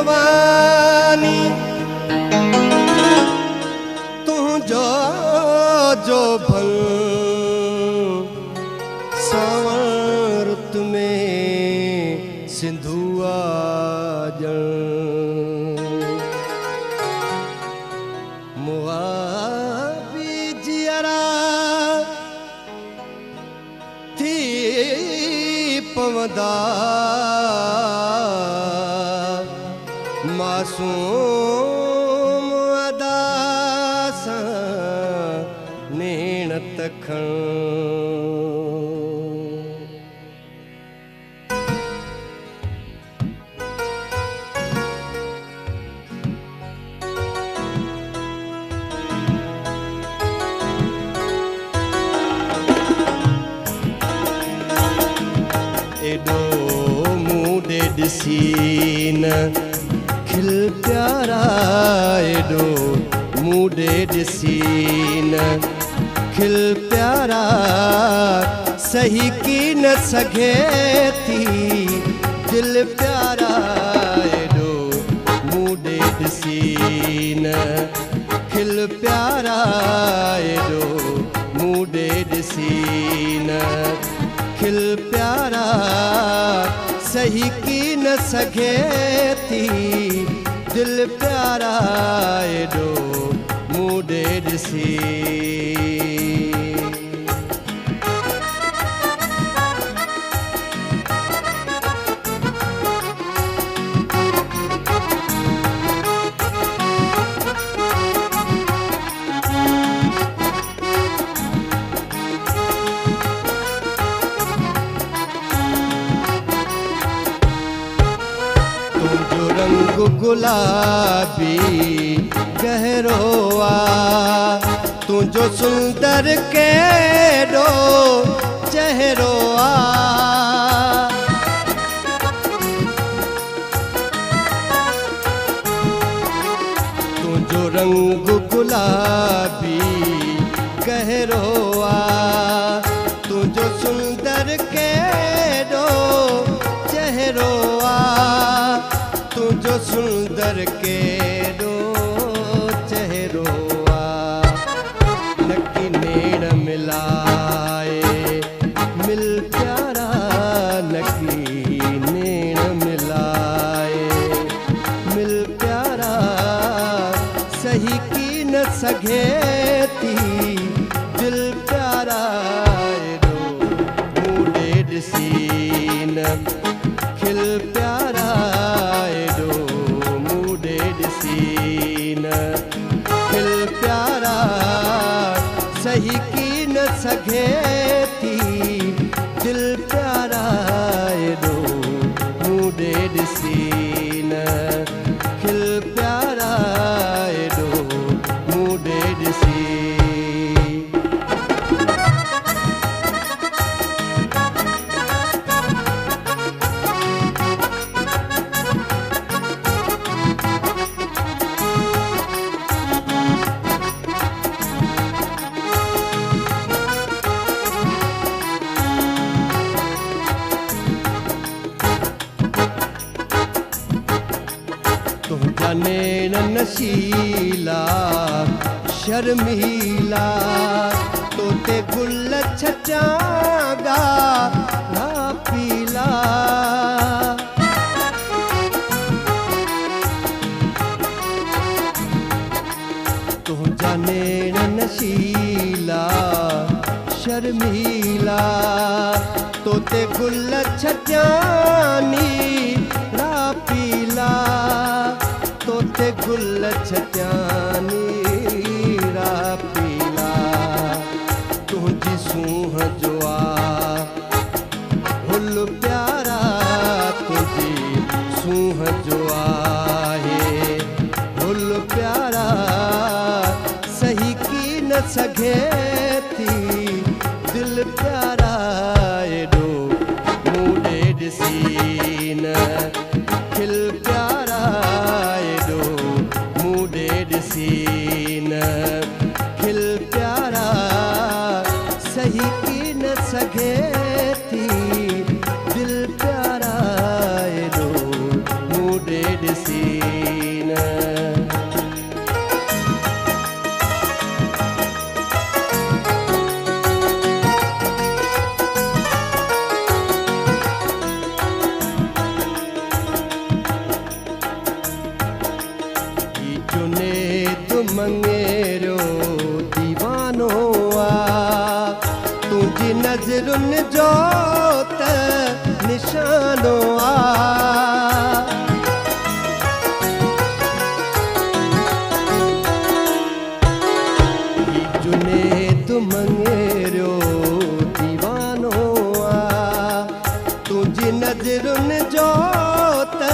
जवानी तू जो जो भल संवरत में सिंधुआ जल मुआबी जियरा थी पवदा मासूम अदास नेण तखण एडो मूडे दिसीन खिल प्यारा एडो मूडे दिसीन खिल प्यारा सही की न सके थी दिल प्यारा एडो मूडे दिसीन खिल प्यारा एडो मूडे दिसीन खिल प्यारा सही की न सके थी दिल प्यारा एडो मूडे दिसी रंग गुलाबी गहरोआ तुझो सुंदर केडो चेहरोआ तुझो रंग गुलाबी गहरोआ तुझो सुंदर केडो चेहरोआ तुझो सुंदर केडो चेहरोआ नकी नेण मिलाए मिल प्यारा नकी नेण मिलाए मिल प्यारा सही की न सके थी दिल प्यारा एडो मूडे दिसीन खिल प्यारा खिल प्यारा सही की न सके थी दिल प्यारा एडो मूडे दिसीन खिल प्यारा एडो मूडे दिसी नैन नशीला शर्मीला तोते गुल छचागा ना पीला तुझा नैन नशीला शर्मीला तोते गुल छचानी ना पीला तोते गुल छत्यानी रा पीला तुझी सूह जोआ हुल प्यारा तुझी सूह जोआ सघे थी दिल प्यारा एॾो मूं ॾे ॾिसी न खिल प्यारा एॾो मूं ॾे ॾिसी न खिल प्यारा सही की न सघे थी दिल प्यारा एॾो मूं ॾे ॾिसी न मंगेरो दीवानो आ तुझी नज़रुनि जो त निशानो आ जुनेद मंगेरो दीवानो आ तुझी नज़रुनि जो त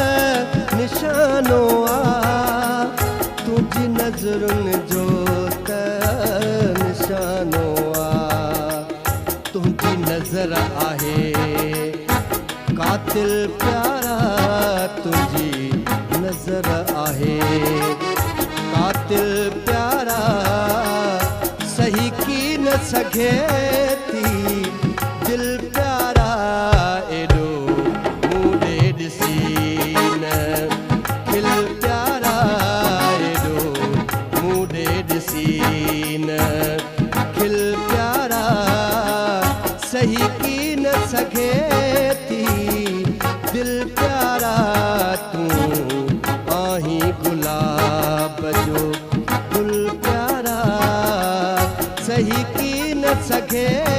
निशानो आ तुझी नज़रुनि जो त निशानो आ तुझी नज़र आहे कातिल प्यारा तुझी नज़र आहे कातिल प्यारा सही की न सघे थी दिल प्यारा एॾो मूं ॾे ॾिसी न खिल प्यारा खिल प्यारा सही की न सघे थी दिल प्यारा तूं आहीं गुलाब जो गुल प्यारा सही की न सघे